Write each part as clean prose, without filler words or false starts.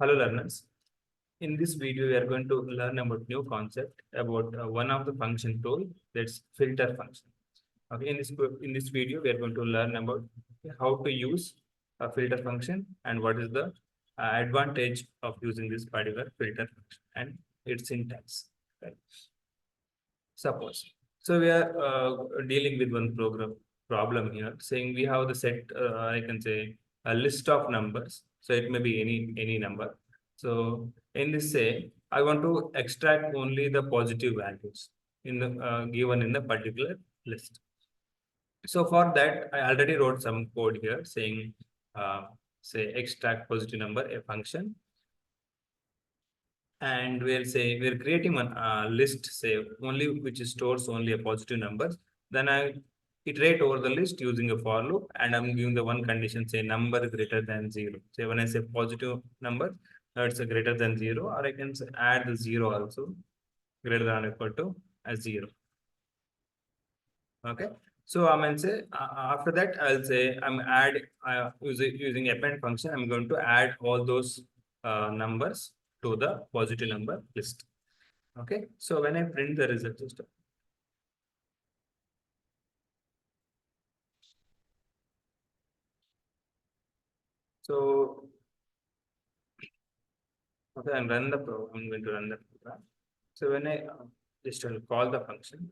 Hello learners. In this video, we are going to learn about new concept about one of the function tool, that's filter function. Okay, in this video, we are going to learn about how to use a filter function and what is the advantage of using this particular filter function and its syntax. Right? Suppose so we are dealing with one problem here, saying we have the set. I can say a list of numbers. So it may be any number. So in this say, I want to extract only the positive values in the given in the particular list. So for that, I already wrote some code here saying, say extract positive number, a function, and we'll say we're creating one list, say only which stores only a positive numbers. Then I iterate over the list using a for loop, and I'm giving the one condition, say number greater than 0. So when I say positive number, it's a greater than 0, or I can say add the 0 also, greater than or equal to a 0. Okay. So I'm going to say after that I'll say I'm using append function. I'm going to add all those numbers to the positive number list. Okay. So when I print the result, so okay, I'm run the program. I'm going to run the program. So when I just will call the function.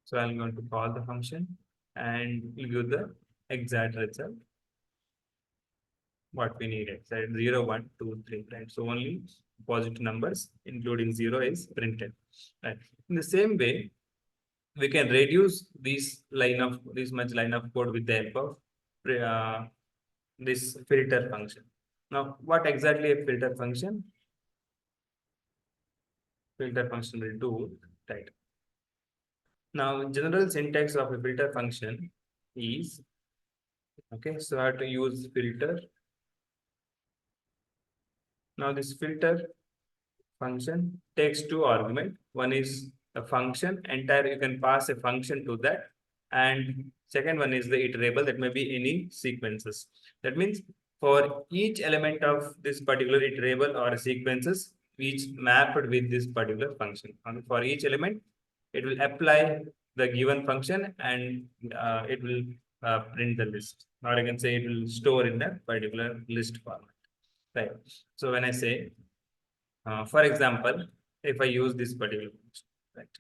So I'm going to call the function and give the exact result what we needed. So 0, 1, 2, 3, right? So only positive numbers, including 0, is printed. Right. In the same way, we can reduce this much line of code with the help of this filter function. Now, what exactly a filter function? Filter function will do, right? Now, general syntax of a filter function is, okay, so I have to use filter. Now, this filter function takes two arguments. One is a function, entire you can pass a function to that, and second one is the iterable, that may be any sequences. That means for each element of this particular iterable or sequences, each mapped with this particular function. And for each element, it will apply the given function, and it will print the list, or I can say it will store in that particular list format. Right. So when I say for example, if I use this particular function, right?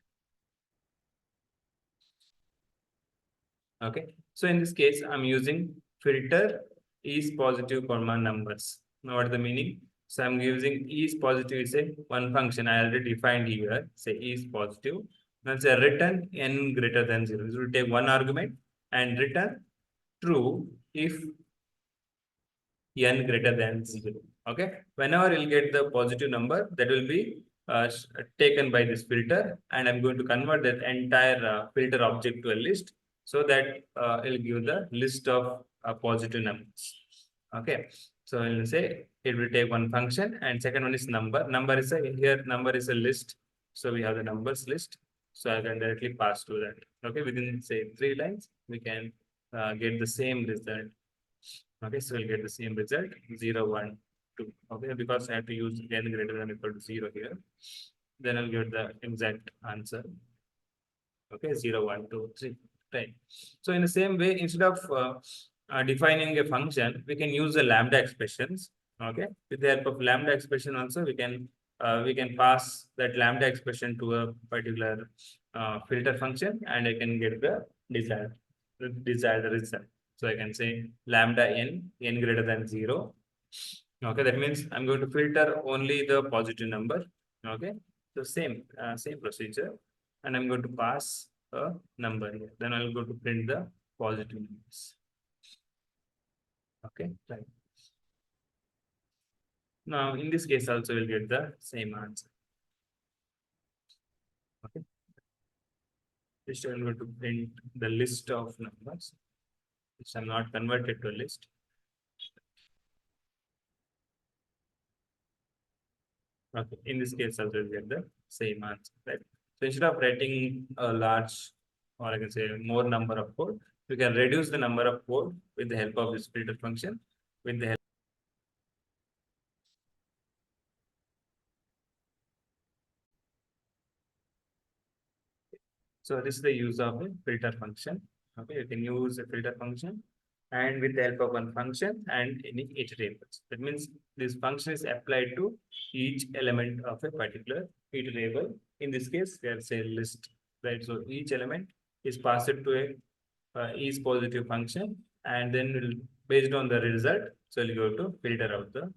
Okay. So in this case, I'm using filter is positive comma numbers. Now what is the meaning? So I'm using is positive is a one function I already defined here. Say is positive. Now say return n greater than 0. This will take one argument and return true if n greater than 0. Okay. Whenever you'll get the positive number, that will be taken by this filter, and I'm going to convert that entire filter object to a list, so that it'll give the list of positive numbers. Okay. So I'll say it will take one function, and second one is number. Number is a list. So we have the numbers list. So I can directly pass to that. Okay. Within say 3 lines, we can get the same result. Okay, so we'll get the same result 0, 1, 2. Okay, because I have to use n greater than or equal to 0 here. Then I'll get the exact answer. Okay, 0, 1, 2, 3. Right. So in the same way, instead of defining a function, we can use the lambda expressions. Okay, with the help of lambda expression also, we can pass that lambda expression to a particular filter function, and I can get the desired result. So I can say lambda n greater than 0. Okay, that means I'm going to filter only the positive number. Okay, so same procedure, and I'm going to pass a number here. Then I'll go to print the positive numbers. Okay, right. Now in this case also we'll get the same answer. Okay, just I'm going to print the list of numbers, which I'm not converted to a list. Okay, in this case also we'll get the same answer, right? So instead of writing a large or I can say more number of code, you can reduce the number of code with the help of this filter function. With the help So this is the use of a filter function. Okay, you can use a filter function and with the help of one function and any iterables. That means this function is applied to each element of a particular iterable. In this case, there's a list, right? So each element is passed to a is positive function, and then we'll, based on the result, so we'll go to filter out the